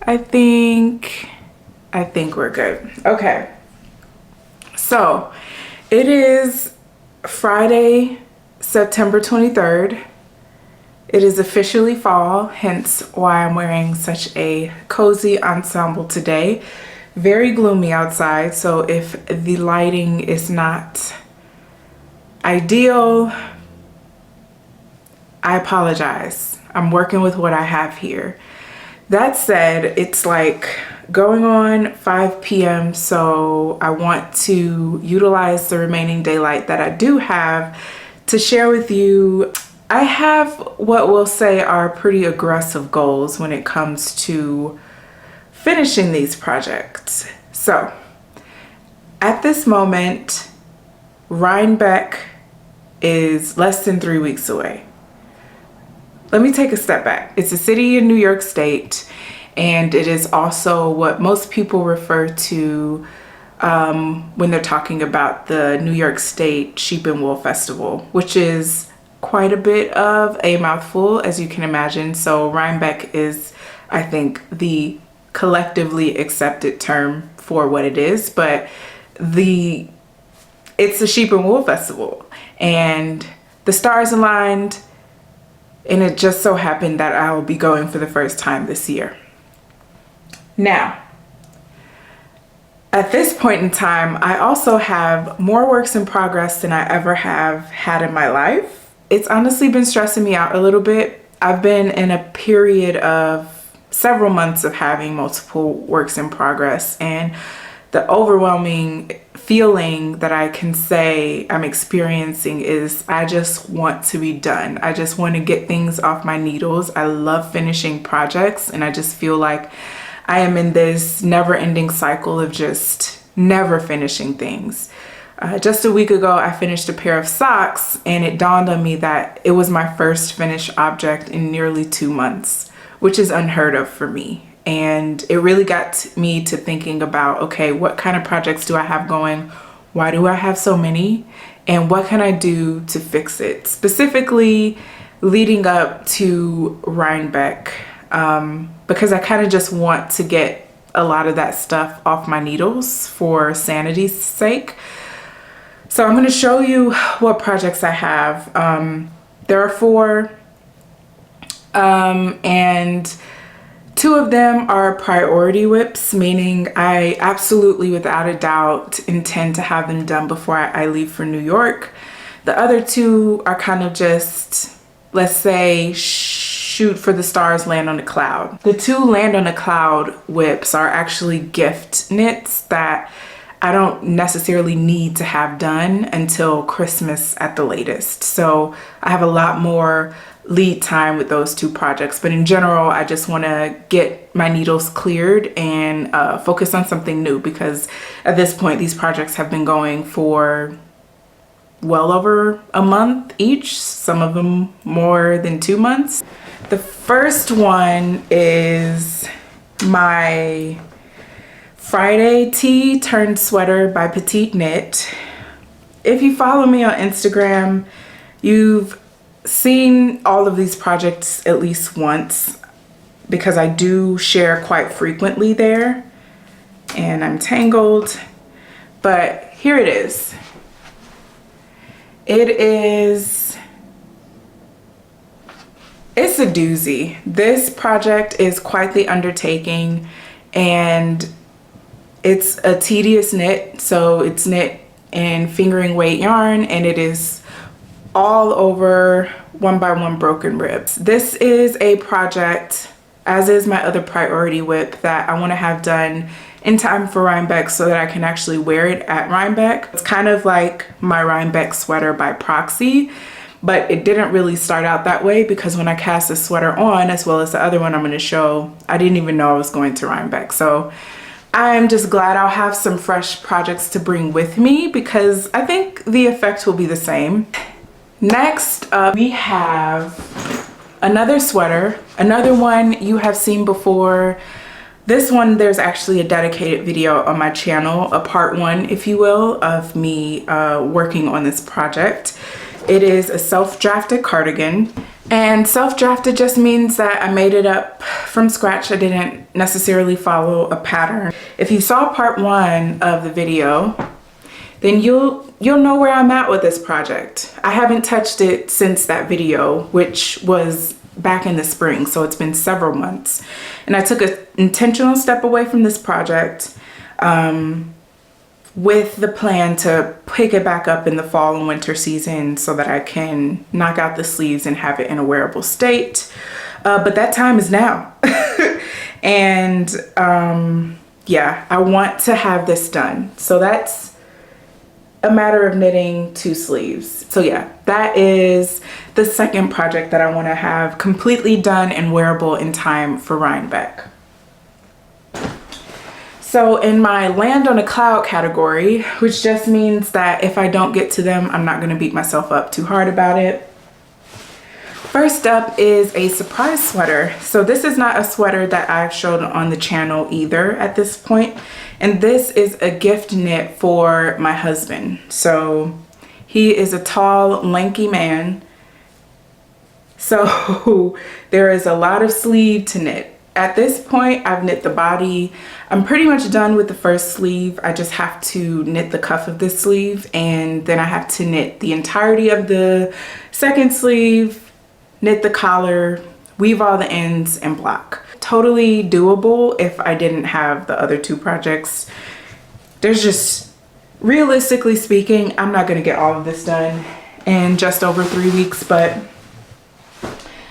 I think we're good. Okay. So it is Friday, September 23rd. It is officially fall, hence why I'm wearing such a cozy ensemble today. Very gloomy outside, so if the lighting is not ideal, I apologize. I'm working with what I have here. That said, it's like going on 5 p.m. so I want to utilize the remaining daylight that I do have to share with you. I have what we'll say are pretty aggressive goals when it comes to finishing these projects. So at this moment, Rhinebeck is less than 3 weeks away. Let me take a step back. It's a city in New York State, and it is also what most people refer to when they're talking about the New York State Sheep and Wool Festival, which is quite a bit of a mouthful, as you can imagine. So Rhinebeck is, I think, the collectively accepted term for what it is, but it's a Sheep and Wool Festival, and the stars aligned, and it just so happened that I will be going for the first time this year. Now, at this point in time, I also have more works in progress than I ever have had in my life. It's honestly been stressing me out a little bit. I've been in a period of several months of having multiple works in progress, and the overwhelming feeling that I can say I'm experiencing is I just want to be done. I just want to get things off my needles. I love finishing projects, and I just feel like I am in this never-ending cycle of just never finishing things. Just a week ago, I finished a pair of socks, and it dawned on me that it was my first finished object in nearly 2 months, which is unheard of for me. And it really got me to thinking about, okay, what kind of projects do I have going? Why do I have so many? And what can I do to fix it? Specifically leading up to Rhinebeck, because I kind of just want to get a lot of that stuff off my needles for sanity's sake. So I'm going to show you what projects I have. There are 4, and 2 of them are priority whips, meaning I absolutely, without a doubt, intend to have them done before I leave for New York. The other 2 are kind of just, let's say, shoot for the stars, land on a cloud. The 2 land on a cloud whips are actually gift knits that I don't necessarily need to have done until Christmas at the latest. So I have a lot more lead time with those 2 projects, but in general, I just want to get my needles cleared and focus on something new, because at this point these projects have been going for well over a month each, some of them more than 2 months. The first one is my Friday tee turned sweater by Petite Knit. If you follow me on Instagram, you've seen all of these projects at least once, because I do share quite frequently there. And I'm tangled, but here it is. It's a doozy. This project is quite the undertaking, and it's a tedious knit. So it's knit in fingering weight yarn, and it is all over 1x1 broken ribs. This is a project, as is my other priority whip, that I want to have done in time for Rhinebeck so that I can actually wear it at Rhinebeck. It's kind of like my Rhinebeck sweater by proxy, but it didn't really start out that way, because when I cast this sweater on, as well as the other one I'm going to show, I didn't even know I was going to Rhinebeck. So I'm just glad I'll have some fresh projects to bring with me, because I think the effect will be the same. Next up, we have another sweater, another one you have seen before. This one, there's actually a dedicated video on my channel, a part 1, if you will, of me working on this project. It is a self-drafted cardigan. And self-drafted just means that I made it up from scratch. I didn't necessarily follow a pattern. If you saw part 1 of the video, then you'll know where I'm at with this project. I haven't touched it since that video, which was back in the spring, so it's been several months. And I took an intentional step away from this project with the plan to pick it back up in the fall and winter season so that I can knock out the sleeves and have it in a wearable state. But that time is now. And yeah, I want to have this done. So that's a matter of knitting 2 sleeves. So yeah, that is the second project that I want to have completely done and wearable in time for Rhinebeck. So in my land on a cloud category, which just means that if I don't get to them, I'm not going to beat myself up too hard about it. First up is a surprise sweater. So this is not a sweater that I've showed on the channel either at this point. And this is a gift knit for my husband. So he is a tall, lanky man. So there is a lot of sleeve to knit. At this point, I've knit the body. I'm pretty much done with the first sleeve. I just have to knit the cuff of this sleeve, and then I have to knit the entirety of the second sleeve, knit the collar, weave all the ends, and block. Totally doable if I didn't have the other 2 projects. There's just, realistically speaking, I'm not gonna get all of this done in just over 3 weeks, but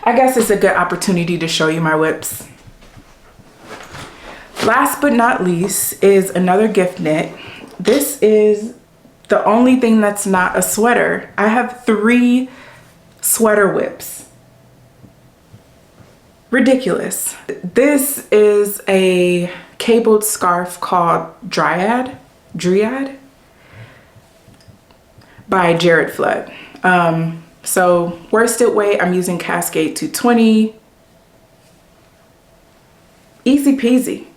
I guess it's a good opportunity to show you my whips. Last but not least is another gift knit. This is the only thing that's not a sweater. I have 3 sweater whips. Ridiculous. This is a cabled scarf called Dryad by Jared Flood. So worsted weight, I'm using Cascade 220. Easy peasy.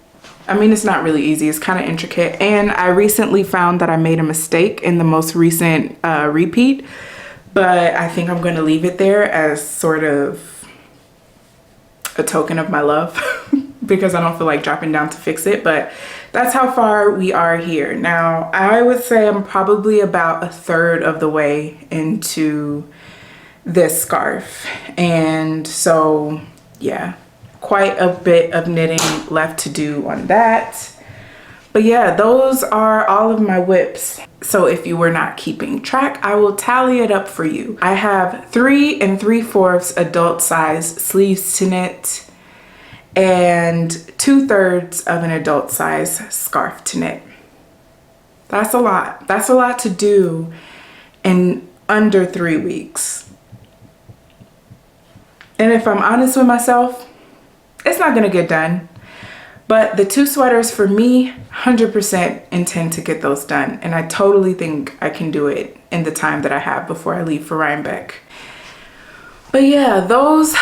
I mean, it's not really easy, it's kind of intricate. And I recently found that I made a mistake in the most recent repeat, but I think I'm going to leave it there as sort of a token of my love because I don't feel like dropping down to fix it, but that's how far we are here. Now, I would say I'm probably about 1/3 of the way into this scarf. And so, yeah, quite a bit of knitting left to do on that. But yeah, those are all of my whips. So if you were not keeping track, I will tally it up for you. I have 3 3/4 adult size sleeves to knit and 2/3 of an adult size scarf to knit. That's a lot. That's a lot to do in under 3 weeks. And if I'm honest with myself, it's not gonna get done. But the 2 sweaters for me, 100% intend to get those done. And I totally think I can do it in the time that I have before I leave for Rhinebeck. But yeah, those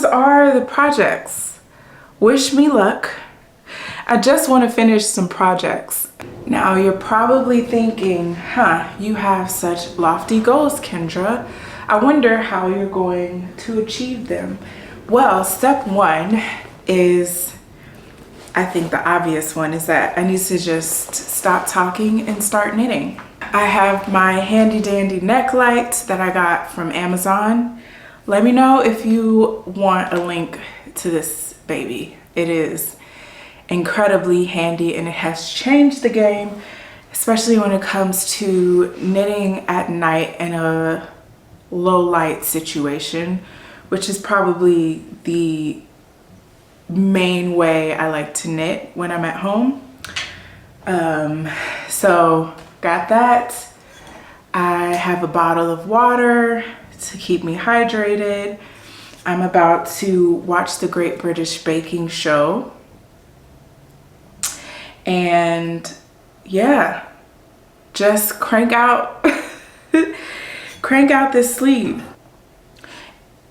are the projects. Wish me luck. I just want to finish some projects. Now you're probably thinking, you have such lofty goals, Kendra. I wonder how you're going to achieve them. Well, step 1 is, I think the obvious one, is that I need to just stop talking and start knitting. I have my handy dandy neck light that I got from Amazon. Let me know if you want a link to this baby. It is incredibly handy and it has changed the game, especially when it comes to knitting at night in a low light situation, which is probably the main way I like to knit when I'm at home. So got that. I have a bottle of water to keep me hydrated. I'm about to watch the Great British Baking Show. And yeah, just crank out this sleeve.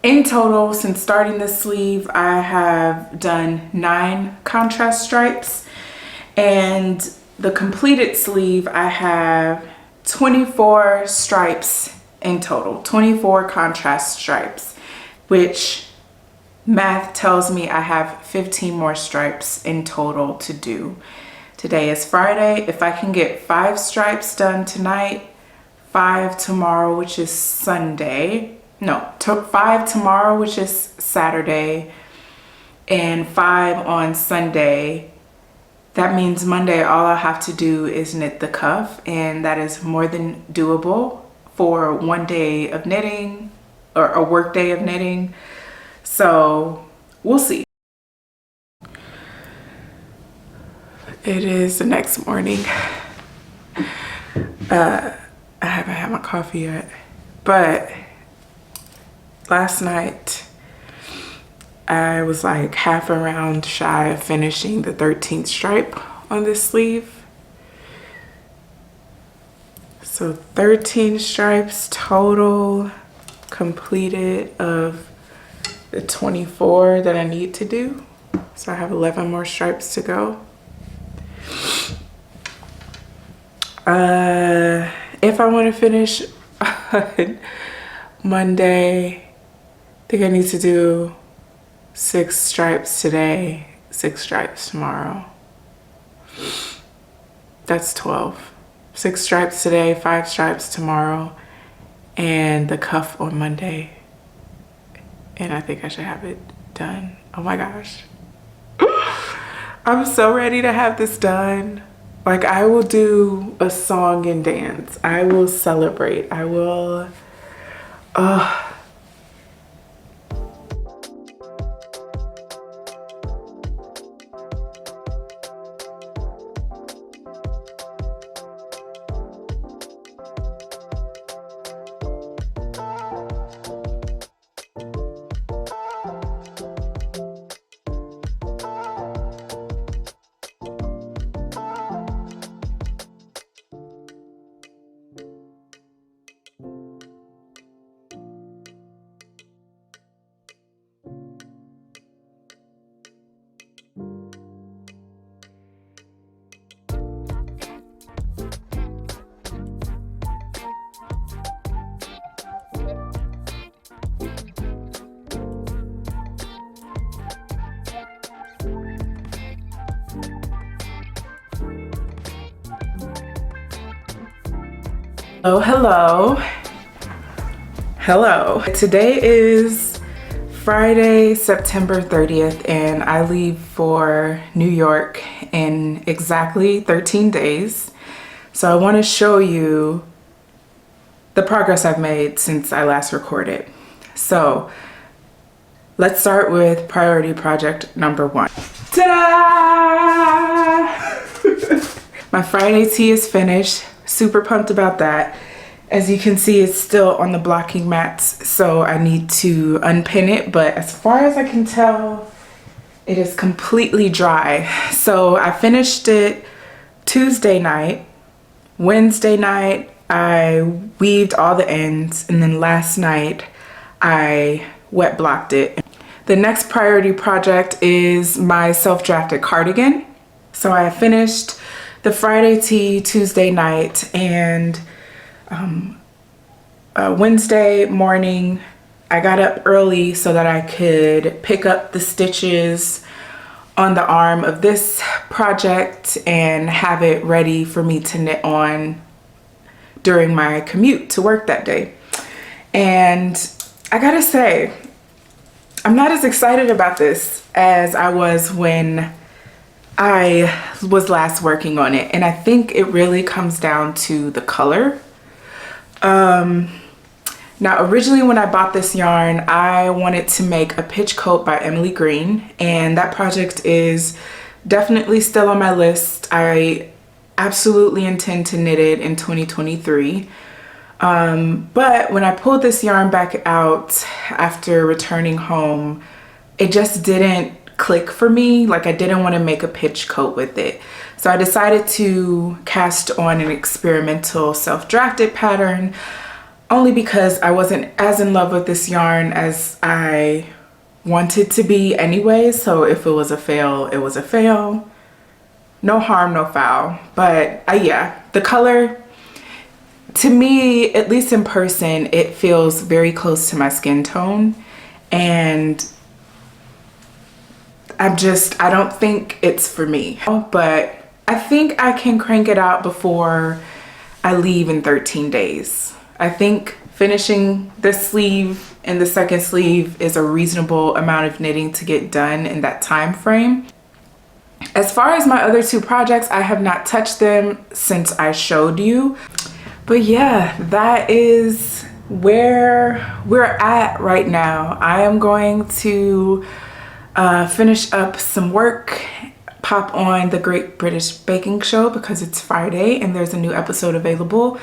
In total, since starting this sleeve, I have done 9 contrast stripes, and the completed sleeve, I have 24 stripes in total, 24 contrast stripes, which math tells me I have 15 more stripes in total to do. Today is Friday. If I can get 5 stripes done tonight, 5 tomorrow, which is Sunday, no, 5 tomorrow, which is Saturday, and 5 on Sunday, that means Monday all I'll have to do is knit the cuff, and that is more than doable for one day of knitting, or a work day of knitting. So we'll see. It is the next morning. I haven't had my coffee yet, but last night I was like half a round shy of finishing the 13th stripe on this sleeve. So 13 stripes total completed of the 24 that I need to do. So I have 11 more stripes to go. If I want to finish on Monday, I think I need to do 6 stripes today, 6 stripes tomorrow. That's 12. 6 stripes today, 5 stripes tomorrow, and the cuff on Monday. And I think I should have it done. Oh my gosh. I'm so ready to have this done. Like, I will do a song and dance. I will celebrate. I will, oh, hello. Today is Friday, September 30th, and I leave for New York in exactly 13 days. So I want to show you the progress I've made since I last recorded. So let's start with priority project number 1. Ta-da! My Friday tee is finished. Super pumped about that. As you can see, it's still on the blocking mats, so I need to unpin it, but as far as I can tell, it is completely dry. So I finished it Tuesday night. Wednesday night, I weaved all the ends, and then last night, I wet blocked it. The next priority project is my self-drafted cardigan. So I finished the Friday tee Tuesday night, and Wednesday morning I got up early so that I could pick up the stitches on the arm of this project and have it ready for me to knit on during my commute to work that day. And I gotta say, I'm not as excited about this as I was when I was last working on it, and I think it really comes down to the color. Now originally when I bought this yarn, I wanted to make a pitch coat by Emily Green, and that project is definitely still on my list. I absolutely intend to knit it in 2023. But when I pulled this yarn back out after returning home, it just didn't click for me. Like, I didn't want to make a pitch coat with it. So I decided to cast on an experimental self-drafted pattern, only because I wasn't as in love with this yarn as I wanted to be anyway. So if it was a fail, it was a fail. No harm, no foul. But yeah, the color, to me, at least in person, it feels very close to my skin tone, and I don't think it's for me, but I think I can crank it out before I leave in 13 days. I think finishing this sleeve and the second sleeve is a reasonable amount of knitting to get done in that time frame. As far as my other two projects, I have not touched them since I showed you. But yeah, that is where we're at right now. I am going to finish up some work, pop on the Great British Baking Show because it's Friday and there's a new episode available,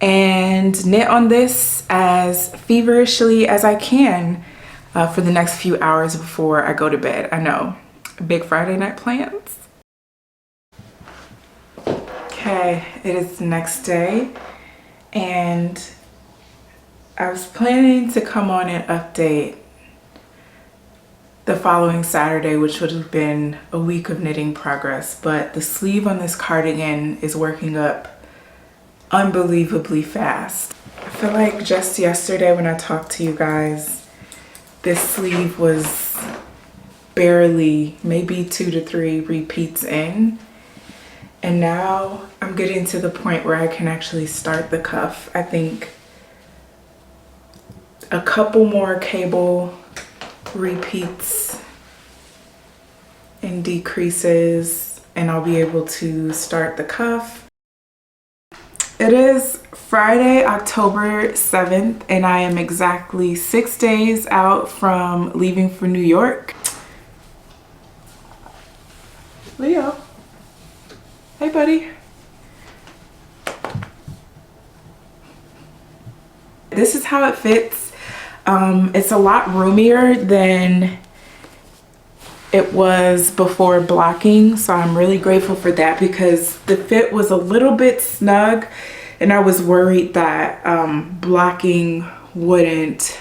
and knit on this as feverishly as I can for the next few hours before I go to bed. I know, big Friday night plans. Okay, it is the next day, and I was planning to come on and update the following Saturday, which would have been a week of knitting progress, but the sleeve on this cardigan is working up unbelievably fast. I feel like just yesterday when I talked to you guys, this sleeve was barely maybe 2 to 3 repeats in, and now I'm getting to the point where I can actually start the cuff. I think a couple more cable repeats and decreases and I'll be able to start the cuff. It is Friday, October 7th, and I am exactly 6 days out from leaving for New York. Leo, hey buddy. This is how it fits. It's a lot roomier than it was before blocking, so I'm really grateful for that because the fit was a little bit snug and I was worried that blocking wouldn't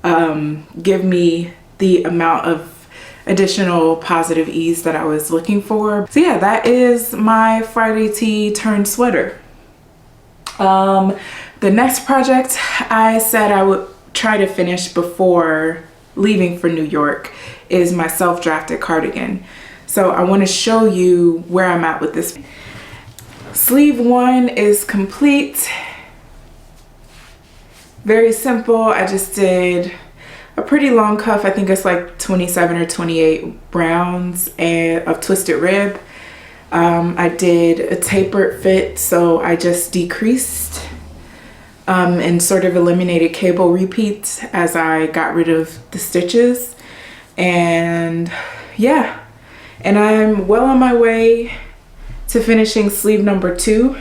give me the amount of additional positive ease that I was looking for. So yeah, that is my Friday tee turned sweater. The next project I said I would try to finish before leaving for New York is my self-drafted cardigan. So I want to show you where I'm at with this. Sleeve 1 is complete. Very simple. I just did a pretty long cuff. I think it's like 27 or 28 rounds of twisted rib. I did a tapered fit, so I just decreased and sort of eliminated cable repeats as I got rid of the stitches. And yeah, and I'm well on my way to finishing sleeve number 2.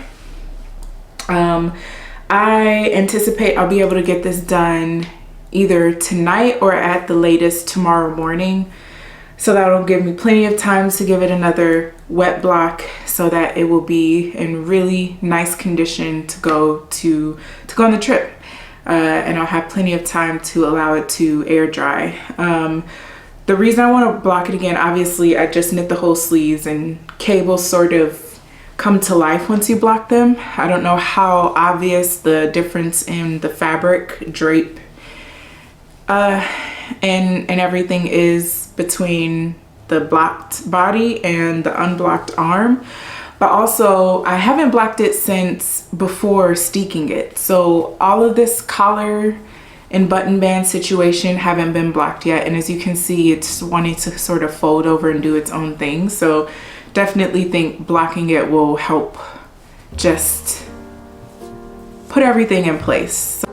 I anticipate I'll be able to get this done either tonight or at the latest tomorrow morning, so that'll give me plenty of time to give it another wet block so that it will be in really nice condition to go on the trip, and I'll have plenty of time to allow it to air dry. The reason I want to block it again, obviously I just knit the whole sleeves and cables sort of come to life once you block them. I don't know how obvious the difference in the fabric drape and everything is between the blocked body and the unblocked arm, but also I haven't blocked it since before steeking it, so all of this collar and button band situation haven't been blocked yet, and as you can see, it's wanting to sort of fold over and do its own thing. So definitely think blocking it will help just put everything in place.